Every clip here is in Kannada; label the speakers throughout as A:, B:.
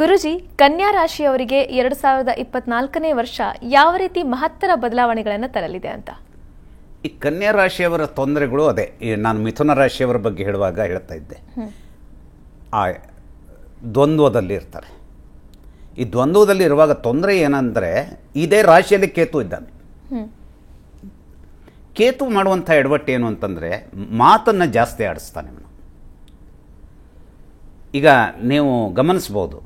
A: ಗುರುಜಿ, ಕನ್ಯಾ ರಾಶಿಯವರಿಗೆ 2024ನೇ ವರ್ಷ ಯಾವ ರೀತಿ ಮಹತ್ತರ ಬದಲಾವಣೆಗಳನ್ನು ತರಲಿದೆ ಅಂತ?
B: ಈ ಕನ್ಯಾ ರಾಶಿಯವರ ತೊಂದರೆಗಳು ಅದೇ ನಾನು ಮಿಥುನ ರಾಶಿಯವರ ಬಗ್ಗೆ ಹೇಳುವಾಗ ಹೇಳ್ತಾ ಇದ್ದೆ. ಆ ದ್ವಂದ್ವದಲ್ಲಿ ಇರ್ತಾರೆ. ಈ ದ್ವಂದ್ವದಲ್ಲಿ ಇರುವಾಗ ತೊಂದರೆ ಏನಂದರೆ ಇದೇ ರಾಶಿಯಲ್ಲಿ ಕೇತು ಇದ್ದಾನೆ. ಕೇತು ಮಾಡುವಂಥ ಎಡವಟ್ಟು ಏನು ಅಂತಂದರೆ ಮಾತನ್ನು ಜಾಸ್ತಿ ಆಡಿಸ್ತಾನೆ ಅವನು. ಈಗ ನೀವು ಗಮನಿಸ್ಬೋದು,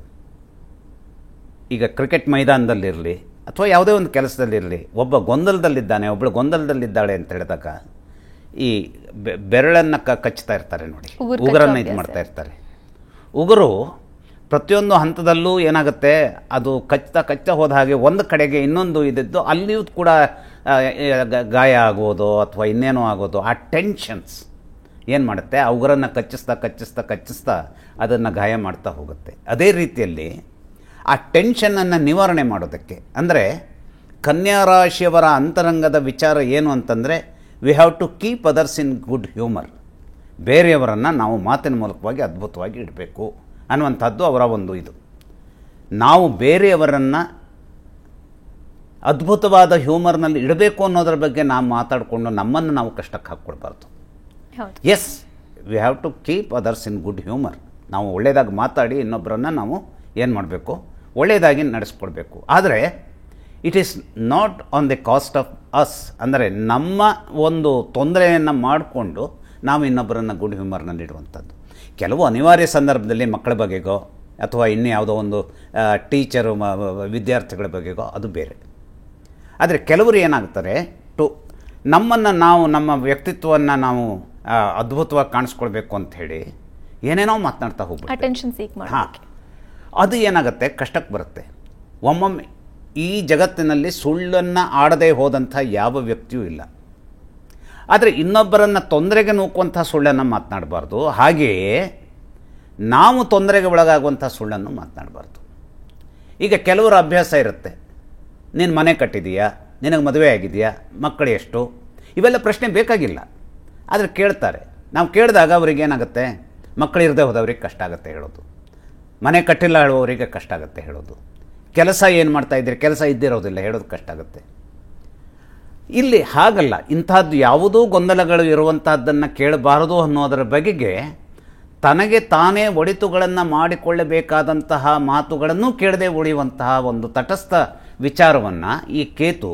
B: ಈಗ ಕ್ರಿಕೆಟ್ ಮೈದಾನದಲ್ಲಿರಲಿ ಅಥವಾ ಯಾವುದೇ ಒಂದು ಕೆಲಸದಲ್ಲಿರಲಿ, ಒಬ್ಬ ಗೊಂದಲದಲ್ಲಿದ್ದಾನೆ, ಒಬ್ಬಳು ಗೊಂದಲದಲ್ಲಿದ್ದಾಳೆ ಅಂತ ಹೇಳಿದಾಗ ಈ ಬೆರಳನ್ನು ಕಚ್ಚುತ್ತಾ ಇರ್ತಾರೆ ನೋಡಿ, ಉಗುರನ್ನು ಇದು ಮಾಡ್ತಾ ಇರ್ತಾರೆ. ಉಗುರು ಪ್ರತಿಯೊಂದು ಹಂತದಲ್ಲೂ ಏನಾಗುತ್ತೆ, ಅದು ಕಚ್ತಾ ಹೋದ ಹಾಗೆ ಒಂದು ಕಡೆಗೆ ಇನ್ನೊಂದು ಇದ್ದಿದ್ದು ಅಲ್ಲಿಯೂ ಕೂಡ ಗಾಯ ಆಗೋದು ಅಥವಾ ಇನ್ನೇನೋ ಆಗೋದು. ಆ ಟೆನ್ಷನ್ಸ್ ಏನು ಮಾಡುತ್ತೆ, ಆ ಉಗುರನ್ನು ಕಚ್ಚಿಸ್ತಾ ಅದನ್ನು ಗಾಯ ಮಾಡ್ತಾ ಹೋಗುತ್ತೆ. ಅದೇ ರೀತಿಯಲ್ಲಿ ಆ ಟೆನ್ಷನನ್ನು ನಿವಾರಣೆ ಮಾಡೋದಕ್ಕೆ ಅಂದರೆ ಕನ್ಯಾ ರಾಶಿಯವರ ಅಂತರಂಗದ ವಿಚಾರ ಏನು ಅಂತಂದರೆ, we have to keep others in good humour. ಬೇರೆಯವರನ್ನು ನಾವು ಮಾತಿನ ಮೂಲಕವಾಗಿ ಅದ್ಭುತವಾಗಿ ಇಡಬೇಕು ಅನ್ನುವಂಥದ್ದು ಅವರ ಒಂದು ಇದು. ನಾವು ಬೇರೆಯವರನ್ನು ಅದ್ಭುತವಾದ ಹ್ಯೂಮರ್ನಲ್ಲಿ ಇಡಬೇಕು ಅನ್ನೋದ್ರ ಬಗ್ಗೆ ನಾವು ಮಾತಾಡಿಕೊಂಡು ನಮ್ಮನ್ನು ನಾವು ಕಷ್ಟಕ್ಕೆ ಹಾಕ್ಕೊಳ್ಬಾರ್ದು. Yes, we have to keep others in good humour. ನಾವು ಒಳ್ಳೆಯದಾಗಿ ಮಾತಾಡಿ ಇನ್ನೊಬ್ಬರನ್ನು ನಾವು ಏನು ಮಾಡಬೇಕು, ಒಳ್ಳೆಯದಾಗಿ ನಡೆಸ್ಕೊಡ್ಬೇಕು. ಆದರೆ it is not on the cost of us. ಅಂದರೆ ನಮ್ಮ ಒಂದು ತೊಂದರೆಯನ್ನು ಮಾಡಿಕೊಂಡು ನಾವು ಇನ್ನೊಬ್ಬರನ್ನು ಗುಡ್ ಹ್ಯೂಮರ್ನಲ್ಲಿ ಇಡುವಂಥದ್ದು. ಕೆಲವು ಅನಿವಾರ್ಯ ಸಂದರ್ಭದಲ್ಲಿ ಮಕ್ಕಳ ಬಗೆಗೋ ಅಥವಾ ಇನ್ನೂ ಯಾವುದೋ ಒಂದು ಟೀಚರು ವಿದ್ಯಾರ್ಥಿಗಳ ಬಗೆಗೋ ಅದು ಬೇರೆ. ಆದರೆ ಕೆಲವರು ಏನಾಗ್ತಾರೆ, ನಮ್ಮನ್ನು ನಾವು ನಮ್ಮ ವ್ಯಕ್ತಿತ್ವವನ್ನು ನಾವು ಅದ್ಭುತವಾಗಿ ಕಾಣಿಸ್ಕೊಳ್ಬೇಕು ಅಂಥೇಳಿ ಏನೇನೋ ಮಾತನಾಡ್ತಾ ಹೋಗ್ಬಿಟ್ಟು ಅದು ಏನಾಗುತ್ತೆ, ಕಷ್ಟಕ್ಕೆ ಬರುತ್ತೆ. ಒಮ್ಮೊಮ್ಮೆ ಈ ಜಗತ್ತಿನಲ್ಲಿ ಸುಳ್ಳನ್ನು ಆಡದೇ ಹೋದಂಥ ಯಾವ ವ್ಯಕ್ತಿಯೂ ಇಲ್ಲ. ಆದರೆ ಇನ್ನೊಬ್ಬರನ್ನು ತೊಂದರೆಗೆ ನೂಕುವಂಥ ಸುಳ್ಳನ್ನು ಮಾತನಾಡಬಾರ್ದು. ಹಾಗೆಯೇ ನಾವು ತೊಂದರೆಗೆ ಒಳಗಾಗುವಂಥ ಸುಳ್ಳನ್ನು ಮಾತನಾಡಬಾರ್ದು. ಈಗ ಕೆಲವರ ಅಭ್ಯಾಸ ಇರುತ್ತೆ, ನೀನು ಮನೆ ಕಟ್ಟಿದೀಯಾ, ನಿನಗೆ ಮದುವೆ ಆಗಿದೆಯಾ, ಮಕ್ಕಳು ಎಷ್ಟು, ಇವೆಲ್ಲ ಪ್ರಶ್ನೆ ಬೇಕಾಗಿಲ್ಲ. ಆದರೆ ಕೇಳ್ತಾರೆ. ನಾವು ಕೇಳಿದಾಗ ಅವ್ರಿಗೆ ಏನಾಗುತ್ತೆ, ಮಕ್ಕಳಿರದೆ ಹೋದವ್ರಿಗೆ ಕಷ್ಟ ಆಗುತ್ತೆ ಹೇಳೋದು, ಮನೆ ಕಟ್ಟಿಲ್ಲ ಹೇಳುವವರಿಗೆ ಕಷ್ಟ ಆಗುತ್ತೆ ಹೇಳೋದು, ಕೆಲಸ ಏನು ಮಾಡ್ತಾಯಿದ್ರೆ ಕೆಲಸ ಇದ್ದಿರೋದಿಲ್ಲ ಹೇಳೋದು ಕಷ್ಟ ಆಗುತ್ತೆ. ಇಲ್ಲಿ ಹಾಗಲ್ಲ. ಇಂಥದ್ದು ಯಾವುದೂ ಗೊಂದಲಗಳು ಇರುವಂಥದ್ದನ್ನು ಕೇಳಬಾರದು ಅನ್ನೋದರ ಬಗೆಗೆ ತನಗೆ ತಾನೇ ಒಳಿತುಗಳನ್ನು ಮಾಡಿಕೊಳ್ಳಬೇಕಾದಂತಹ ಮಾತುಗಳನ್ನು ಕೇಳದೆ ಉಳಿಯುವಂತಹ ಒಂದು ತಟಸ್ಥ ವಿಚಾರವನ್ನು ಈ ಕೇತು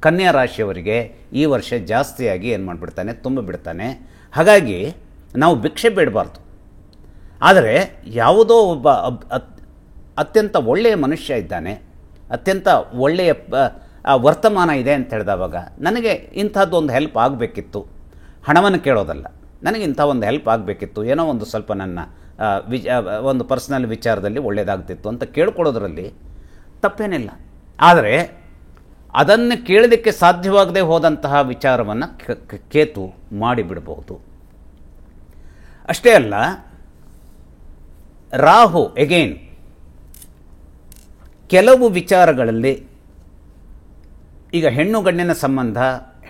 B: ಕನ್ಯಾ ರಾಶಿಯವರಿಗೆ ಈ ವರ್ಷ ಜಾಸ್ತಿಯಾಗಿ ಏನು ಮಾಡಿಬಿಡ್ತಾನೆ, ತುಂಬಿಬಿಡ್ತಾನೆ. ಹಾಗಾಗಿ ನಾವು ಭಿಕ್ಷೆ ಬೇಡಬಾರ್ದು. ಆದರೆ ಯಾವುದೋ ಒಬ್ಬ ಅತ್ಯಂತ ಒಳ್ಳೆಯ ಮನುಷ್ಯ ಇದ್ದಾನೆ, ಅತ್ಯಂತ ಒಳ್ಳೆಯ ವರ್ತಮಾನ ಇದೆ ಅಂತ ಹೇಳಿದವಾಗ ನನಗೆ ಇಂಥದ್ದು ಒಂದು ಹೆಲ್ಪ್ ಆಗಬೇಕಿತ್ತು, ಹಣವನ್ನು ಕೇಳೋದಲ್ಲ, ನನಗೆ ಇಂಥ ಒಂದು ಹೆಲ್ಪ್ ಆಗಬೇಕಿತ್ತು, ಏನೋ ಒಂದು ಸ್ವಲ್ಪ ನನ್ನ ಒಂದು ಪರ್ಸನಲ್ ವಿಚಾರದಲ್ಲಿ ಒಳ್ಳೆಯದಾಗ್ತಿತ್ತು ಅಂತ ಕೇಳ್ಕೊಳ್ಳೋದ್ರಲ್ಲಿ ತಪ್ಪೇನಿಲ್ಲ. ಆದರೆ ಅದನ್ನು ಕೇಳೋದಕ್ಕೆ ಸಾಧ್ಯವಾಗದೆ ಹೋದಂತಹ ವಿಚಾರವನ್ನು ಕೇತು ಮಾಡಿಬಿಡಬಹುದು. ಅಷ್ಟೇ ಅಲ್ಲ, ರಾಹು ಎಗೇನ್ ಕೆಲವು ವಿಚಾರಗಳಲ್ಲಿ, ಈಗ ಹೆಣ್ಣು ಗಂಡಿನ ಸಂಬಂಧ,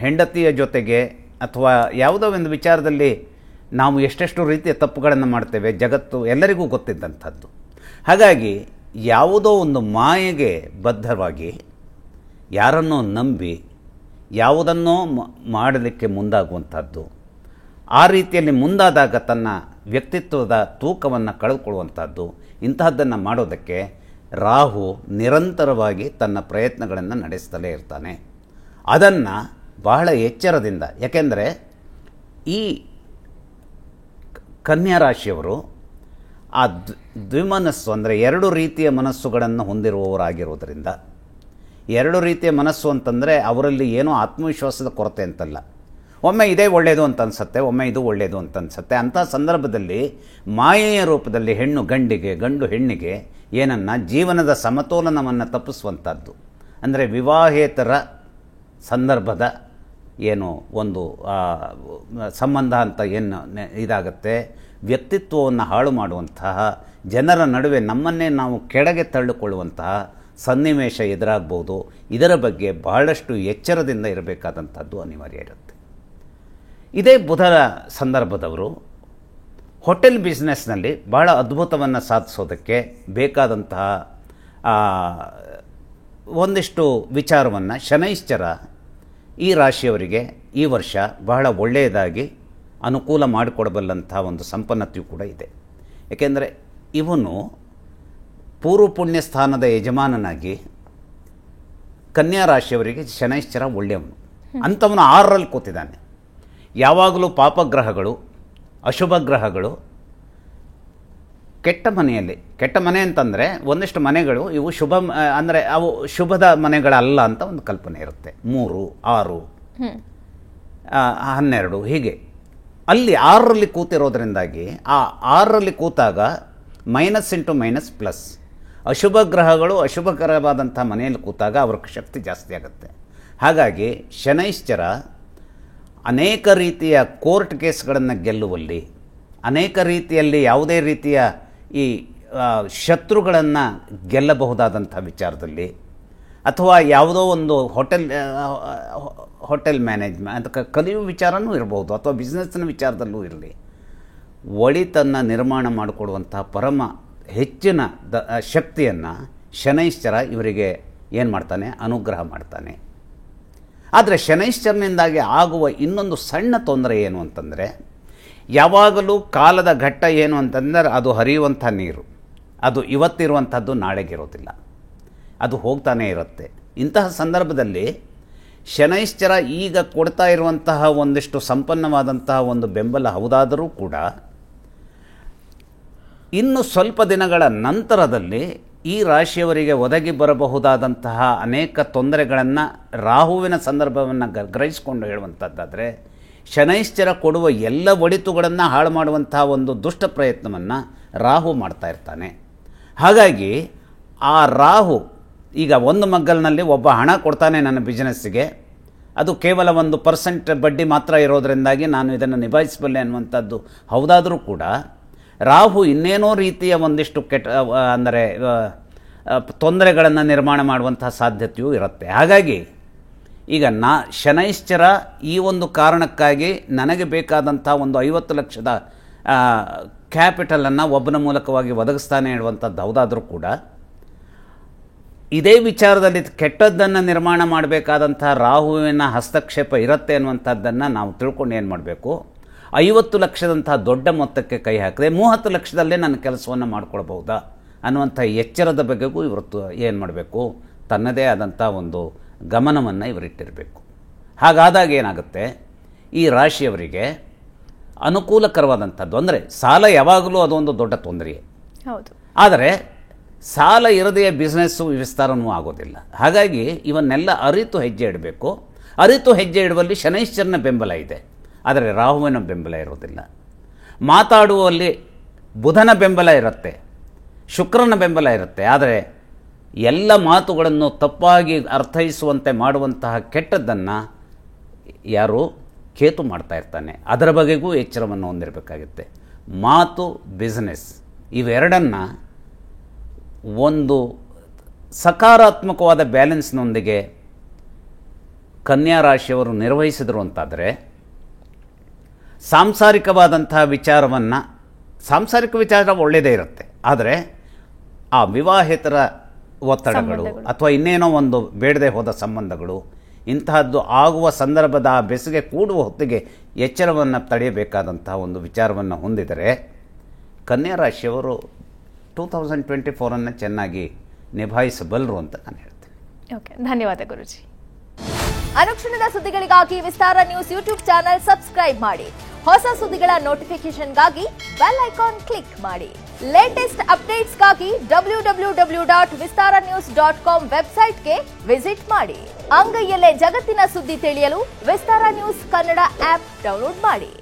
B: ಹೆಂಡತಿಯ ಜೊತೆಗೆ ಅಥವಾ ಯಾವುದೋ ಒಂದು ವಿಚಾರದಲ್ಲಿ ನಾವು ಎಷ್ಟೆಷ್ಟು ರೀತಿಯ ತಪ್ಪುಗಳನ್ನು ಮಾಡ್ತೇವೆ, ಜಗತ್ತು ಎಲ್ಲರಿಗೂ ಗೊತ್ತಿದ್ದಂಥದ್ದು. ಹಾಗಾಗಿ ಯಾವುದೋ ಒಂದು ಮಾಯೆಗೆ ಬದ್ಧವಾಗಿ ಯಾರನ್ನೋ ನಂಬಿ ಯಾವುದನ್ನೋ ಮಾಡಲಿಕ್ಕೆ ಮುಂದಾಗುವಂಥದ್ದು, ಆ ರೀತಿಯಲ್ಲಿ ಮುಂದಾದಾಗ ತನ್ನ ವ್ಯಕ್ತಿತ್ವದ ತೂಕವನ್ನು ಕಳೆದುಕೊಳ್ಳುವಂಥದ್ದು, ಇಂತಹದ್ದನ್ನು ಮಾಡೋದಕ್ಕೆ ರಾಹು ನಿರಂತರವಾಗಿ ತನ್ನ ಪ್ರಯತ್ನಗಳನ್ನು ನಡೆಸ್ತಲೇ ಇರ್ತಾನೆ. ಅದನ್ನು ಬಹಳ ಎಚ್ಚರದಿಂದ, ಯಾಕೆಂದರೆ ಈ ಕನ್ಯಾ ರಾಶಿಯವರು ಆ ದ್ವಿಮನಸ್ಸು ಅಂದರೆ ಎರಡು ರೀತಿಯ ಮನಸ್ಸುಗಳನ್ನು ಹೊಂದಿರುವವರಾಗಿರೋದರಿಂದ, ಎರಡು ರೀತಿಯ ಮನಸ್ಸು ಅಂತಂದರೆ ಅವರಲ್ಲಿ ಏನೋ ಆತ್ಮವಿಶ್ವಾಸದ ಕೊರತೆ ಅಂತಲ್ಲ. ಒಮ್ಮೆ ಇದೇ ಒಳ್ಳೆಯದು ಅಂತ ಅನಿಸುತ್ತೆ, ಒಮ್ಮೆ ಇದು ಒಳ್ಳೆಯದು ಅಂತ ಅನಿಸುತ್ತೆ. ಅಂಥ ಸಂದರ್ಭದಲ್ಲಿ ಮಾಯೆಯ ರೂಪದಲ್ಲಿ ಹೆಣ್ಣು ಗಂಡಿಗೆ, ಗಂಡು ಹೆಣ್ಣಿಗೆ ಏನನ್ನು ಜೀವನದ ಸಮತೋಲನವನ್ನು ತಪ್ಪಿಸುವಂಥದ್ದು. ಅಂದರೆ ವಿವಾಹೇತರ ಸಂದರ್ಭದ ಏನು ಒಂದು ಸಂಬಂಧ ಅಂತ ಏನು ಇದಾಗುತ್ತೆ, ವ್ಯಕ್ತಿತ್ವವನ್ನು ಹಾಳು ಮಾಡುವಂತಹ, ಜನರ ನಡುವೆ ನಮ್ಮನ್ನೇ ನಾವು ಕೆಳಗೆ ತಳ್ಳಿಕೊಳ್ಳುವಂತಹ ಸನ್ನಿವೇಶ ಎದುರಾಗ್ಬೋದು. ಇದರ ಬಗ್ಗೆ ಬಹಳಷ್ಟು ಎಚ್ಚರದಿಂದ ಇರಬೇಕಾದಂಥದ್ದು ಅನಿವಾರ್ಯ ಇರುತ್ತೆ. ಇದೇ ಬುಧನ ಸಂದರ್ಭದವರು ಹೋಟೆಲ್ ಬಿಸ್ನೆಸ್ನಲ್ಲಿ ಬಹಳ ಅದ್ಭುತವನ್ನು ಸಾಧಿಸೋದಕ್ಕೆ ಬೇಕಾದಂತಹ ಒಂದಿಷ್ಟು ವಿಚಾರವನ್ನು ಶನೈಶ್ಚರ ಈ ರಾಶಿಯವರಿಗೆ ಈ ವರ್ಷ ಬಹಳ ಒಳ್ಳೆಯದಾಗಿ ಅನುಕೂಲ ಮಾಡಿಕೊಡಬಲ್ಲಂಥ ಒಂದು ಸಂಪನ್ನತೆಯೂ ಕೂಡ ಇದೆ. ಏಕೆಂದರೆ ಇವನು ಪೂರ್ವ ಪುಣ್ಯ ಸ್ಥಾನದ ಯಜಮಾನನಾಗಿ ಕನ್ಯಾ ರಾಶಿಯವರಿಗೆ ಶನೈಶ್ಚರ ಒಳ್ಳೆಯವನು. ಅಂಥವನು 6ರಲ್ಲಿ ಕೂತಿದ್ದಾನೆ. ಯಾವಾಗಲೂ ಪಾಪಗ್ರಹಗಳು, ಅಶುಭ ಗ್ರಹಗಳು ಕೆಟ್ಟ ಮನೆಯಲ್ಲಿ, ಕೆಟ್ಟ ಮನೆ ಅಂತಂದರೆ ಒಂದಿಷ್ಟು ಮನೆಗಳು ಇವು ಶುಭ ಅಂದರೆ ಅವು ಶುಭದ ಮನೆಗಳಲ್ಲ ಅಂತ ಒಂದು ಕಲ್ಪನೆ ಇರುತ್ತೆ. 3, 6, 12 ಹೀಗೆ ಅಲ್ಲಿ 6ರಲ್ಲಿ ಕೂತಿರೋದ್ರಿಂದಾಗಿ ಆ 6ರಲ್ಲಿ ಕೂತಾಗ ಮೈನಸ್ ಇಂಟು ಮೈನಸ್ ಪ್ಲಸ್. ಅಶುಭ ಗ್ರಹಗಳು ಅಶುಭಕರವಾದಂಥ ಮನೆಯಲ್ಲಿ ಕೂತಾಗ ಅವ್ರ ಶಕ್ತಿ ಜಾಸ್ತಿ ಆಗುತ್ತೆ. ಹಾಗಾಗಿ ಶನೈಶ್ಚರ ಅನೇಕ ರೀತಿಯ ಕೋರ್ಟ್ ಕೇಸ್ಗಳನ್ನು ಗೆಲ್ಲುವಲ್ಲಿ, ಅನೇಕ ರೀತಿಯಲ್ಲಿ ಯಾವುದೇ ರೀತಿಯ ಈ ಶತ್ರುಗಳನ್ನು ಗೆಲ್ಲಬಹುದಾದಂಥ ವಿಚಾರದಲ್ಲಿ, ಅಥವಾ ಯಾವುದೋ ಒಂದು ಹೋಟೆಲ್ ಮ್ಯಾನೇಜ್ಮೆಂಟ್ ಕಲಿಯುವ ವಿಚಾರನೂ ಇರಬಹುದು, ಅಥವಾ ಬಿಸ್ನೆಸ್ನ ವಿಚಾರದಲ್ಲೂ ಇರಲಿ, ಒಳಿತನ್ನು ನಿರ್ಮಾಣ ಮಾಡಿಕೊಡುವಂಥ ಪರಮ ಹೆಚ್ಚಿನ ಶಕ್ತಿಯನ್ನು ಶನೈಶ್ಚರ ಇವರಿಗೆ ಏನು ಮಾಡ್ತಾನೆ, ಅನುಗ್ರಹ ಮಾಡ್ತಾನೆ. ಆದರೆ ಶನೈಶ್ಚರನಿಂದಾಗಿ ಆಗುವ ಇನ್ನೊಂದು ಸಣ್ಣ ತೊಂದರೆ ಏನು ಅಂತಂದರೆ, ಯಾವಾಗಲೂ ಕಾಲದ ಘಟ್ಟ ಏನು ಅಂತಂದರೆ ಅದು ಹರಿಯುವಂಥ ನೀರು, ಅದು ಇವತ್ತಿರುವಂಥದ್ದು ನಾಳೆಗಿರೋದಿಲ್ಲ, ಅದು ಹೋಗ್ತಾನೇ ಇರುತ್ತೆ. ಇಂತಹ ಸಂದರ್ಭದಲ್ಲಿ ಶನೈಶ್ಚರ ಈಗ ಕೊಡ್ತಾ ಇರುವಂತಹ ಒಂದಿಷ್ಟು ಸಂಪನ್ನವಾದಂತಹ ಒಂದು ಬೆಂಬಲ ಹೌದಾದರೂ ಕೂಡ ಇನ್ನು ಸ್ವಲ್ಪ ದಿನಗಳ ನಂತರದಲ್ಲಿ ಈ ರಾಶಿಯವರಿಗೆ ಒದಗಿ ಬರಬಹುದಾದಂತಹ ಅನೇಕ ತೊಂದರೆಗಳನ್ನು ರಾಹುವಿನ ಸಂದರ್ಭವನ್ನು ಗ್ರಹಿಸಿಕೊಂಡು ಹೇಳುವಂಥದ್ದಾದರೆ, ಶನೈಶ್ಚರ ಕೊಡುವ ಎಲ್ಲ ಒಳಿತುಗಳನ್ನು ಹಾಳು ಮಾಡುವಂತಹ ಒಂದು ದುಷ್ಟ ಪ್ರಯತ್ನವನ್ನು ರಾಹು ಮಾಡ್ತಾ ಇರ್ತಾನೆ. ಹಾಗಾಗಿ ಆ ರಾಹು ಈಗ ಒಂದು ಮಗ್ಗಲಿನಲ್ಲಿ ಒಬ್ಬ ಹಣ ಕೊಡ್ತಾನೆ ನನ್ನ ಬಿಸ್ನೆಸ್ಸಿಗೆ, ಅದು ಕೇವಲ 1% ಬಡ್ಡಿ ಮಾತ್ರ ಇರೋದರಿಂದಾಗಿ ನಾನು ಇದನ್ನು ನಿಭಾಯಿಸಬಲ್ಲೆ ಅನ್ನುವಂಥದ್ದು ಹೌದಾದರೂ ಕೂಡ ರಾಹು ಇನ್ನೇನೋ ರೀತಿಯ ಒಂದಿಷ್ಟು ಅಂದರೆ ತೊಂದರೆಗಳನ್ನು ನಿರ್ಮಾಣ ಮಾಡುವಂತಹ ಸಾಧ್ಯತೆಯೂ ಇರುತ್ತೆ. ಹಾಗಾಗಿ ಈಗ ಶನೈಶ್ಚರ ಈ ಒಂದು ಕಾರಣಕ್ಕಾಗಿ ನನಗೆ ಬೇಕಾದಂಥ ಒಂದು 50 ಲಕ್ಷದ ಕ್ಯಾಪಿಟಲನ್ನು ಒಬ್ಬನ ಮೂಲಕವಾಗಿ ಒದಗಿಸ್ತಾನೆ ಹೇಳುವಂಥದ್ದು ಹೌದಾದರೂ ಕೂಡ ಇದೇ ವಿಚಾರದಲ್ಲಿ ಕೆಟ್ಟದ್ದನ್ನು ನಿರ್ಮಾಣ ಮಾಡಬೇಕಾದಂಥ ರಾಹುವಿನ ಹಸ್ತಕ್ಷೇಪ ಇರುತ್ತೆ ಅನ್ನುವಂಥದ್ದನ್ನು ನಾವು ತಿಳ್ಕೊಂಡು ಏನು ಮಾಡಬೇಕು, 50 ಲಕ್ಷದಂತಹ ದೊಡ್ಡ ಮೊತ್ತಕ್ಕೆ ಕೈ ಹಾಕಿದೆ 30 ಲಕ್ಷದಲ್ಲೇ ನನ್ನ ಕೆಲಸವನ್ನು ಮಾಡಿಕೊಳ್ಬಹುದಾ ಅನ್ನುವಂಥ ಎಚ್ಚರದ ಬಗ್ಗೆಗೂ ಇವತ್ತು ಏನು ಮಾಡಬೇಕು, ತನ್ನದೇ ಆದಂಥ ಒಂದು ಗಮನವನ್ನು ಇವರಿಟ್ಟಿರಬೇಕು. ಹಾಗಾದಾಗ ಏನಾಗುತ್ತೆ, ಈ ರಾಶಿಯವರಿಗೆ ಅನುಕೂಲಕರವಾದಂಥದ್ದು ಅಂದರೆ ಸಾಲ ಯಾವಾಗಲೂ ಅದೊಂದು ದೊಡ್ಡ ತೊಂದರೆ.
A: ಹೌದು.
B: ಆದರೆ ಸಾಲ ಇರದೆಯೇ ಬಿಸ್ನೆಸ್ಸು ವಿಸ್ತಾರವೂ ಆಗೋದಿಲ್ಲ. ಹಾಗಾಗಿ ಇವನ್ನೆಲ್ಲ ಅರಿತು ಹೆಜ್ಜೆ ಇಡಬೇಕು. ಅರಿತು ಹೆಜ್ಜೆ ಇಡುವಲ್ಲಿ ಶನೈಶ್ಚರನ ಬೆಂಬಲ ಇದೆ, ಆದರೆ ರಾಹುವಿನ ಬೆಂಬಲ ಇರೋದಿಲ್ಲ. ಮಾತಾಡುವಲ್ಲಿ ಬುಧನ ಬೆಂಬಲ ಇರುತ್ತೆ, ಶುಕ್ರನ ಬೆಂಬಲ ಇರುತ್ತೆ. ಆದರೆ ಎಲ್ಲ ಮಾತುಗಳನ್ನು ತಪ್ಪಾಗಿ ಅರ್ಥೈಸುವಂತೆ ಮಾಡುವಂತಹ ಕೆಟ್ಟದ್ದನ್ನು ಯಾರು ಕೇತು ಮಾಡ್ತಾ ಇರ್ತಾನೆ. ಅದರ ಬಗೆಗೂ ಎಚ್ಚರವನ್ನು ಹೊಂದಿರಬೇಕಾಗುತ್ತೆ. ಮಾತು, ಬಿಸ್ನೆಸ್ ಇವೆರಡನ್ನು ಒಂದು ಸಕಾರಾತ್ಮಕವಾದ ಬ್ಯಾಲೆನ್ಸ್ನೊಂದಿಗೆ ಕನ್ಯಾ ರಾಶಿಯವರು ನಿರ್ವಹಿಸಿದರು ಅಂತಾದರೆ ಸಾಂಸಾರಿಕವಾದಂತಹ ವಿಚಾರವನ್ನು, ಸಾಂಸಾರಿಕ ವಿಚಾರ ಒಳ್ಳೆಯದೇ ಇರುತ್ತೆ, ಆದರೆ ಆ ವಿವಾಹೇತರ ಒತ್ತಡಗಳು ಅಥವಾ ಇನ್ನೇನೋ ಒಂದು ಬೇಡದೆ ಹೋದ ಸಂಬಂಧಗಳು ಇಂತಹದ್ದು ಆಗುವ ಸಂದರ್ಭದ ಆ ಬೆಸುಗೆ ಕೂಡುವ ಹೊತ್ತಿಗೆ ಎಚ್ಚರವನ್ನು ತಡೆಯಬೇಕಾದಂತಹ ಒಂದು ವಿಚಾರವನ್ನು ಹೊಂದಿದರೆ ಕನ್ಯಾ ರಾಶಿಯವರು 2024 ಚೆನ್ನಾಗಿ ನಿಭಾಯಿಸಬಲ್ಲರು ಅಂತ ನಾನು ಹೇಳ್ತೇನೆ.
A: ಓಕೆ, ಧನ್ಯವಾದ ಗುರುಜಿ.
C: ಅನುಕ್ಷಣದ ಸುದ್ದಿಗಳಿಗಾಗಿ ವಿಸ್ತಾರ ನ್ಯೂಸ್ ಯೂಟ್ಯೂಬ್ ಚಾನೆಲ್ ಸಬ್ಸ್ಕ್ರೈಬ್ ಮಾಡಿ. ಹೊಸ ಸುದ್ದಿಗಳ ನೋಟಿಫಿಕೇಶನ್ಗಾಗಿ ಬೆಲ್ ಐಕಾನ್ ಕ್ಲಿಕ್ ಮಾಡಿ. ಲೇಟೆಸ್ಟ್ ಅಪ್ಡೇಟ್ಸ್ಗಾಗಿ www.vistaranews.com ವೆಬ್ಸೈಟ್ಗೆ ವಿಸಿಟ್ ಮಾಡಿ. ಅಂಗೈಯಲ್ಲೇ ಜಗತ್ತಿನ ಸುದ್ದಿ ತಿಳಿಯಲು ವಿಸ್ತಾರ ನ್ಯೂಸ್ ಕನ್ನಡ ಆಪ್ ಡೌನ್ಲೋಡ್ ಮಾಡಿ.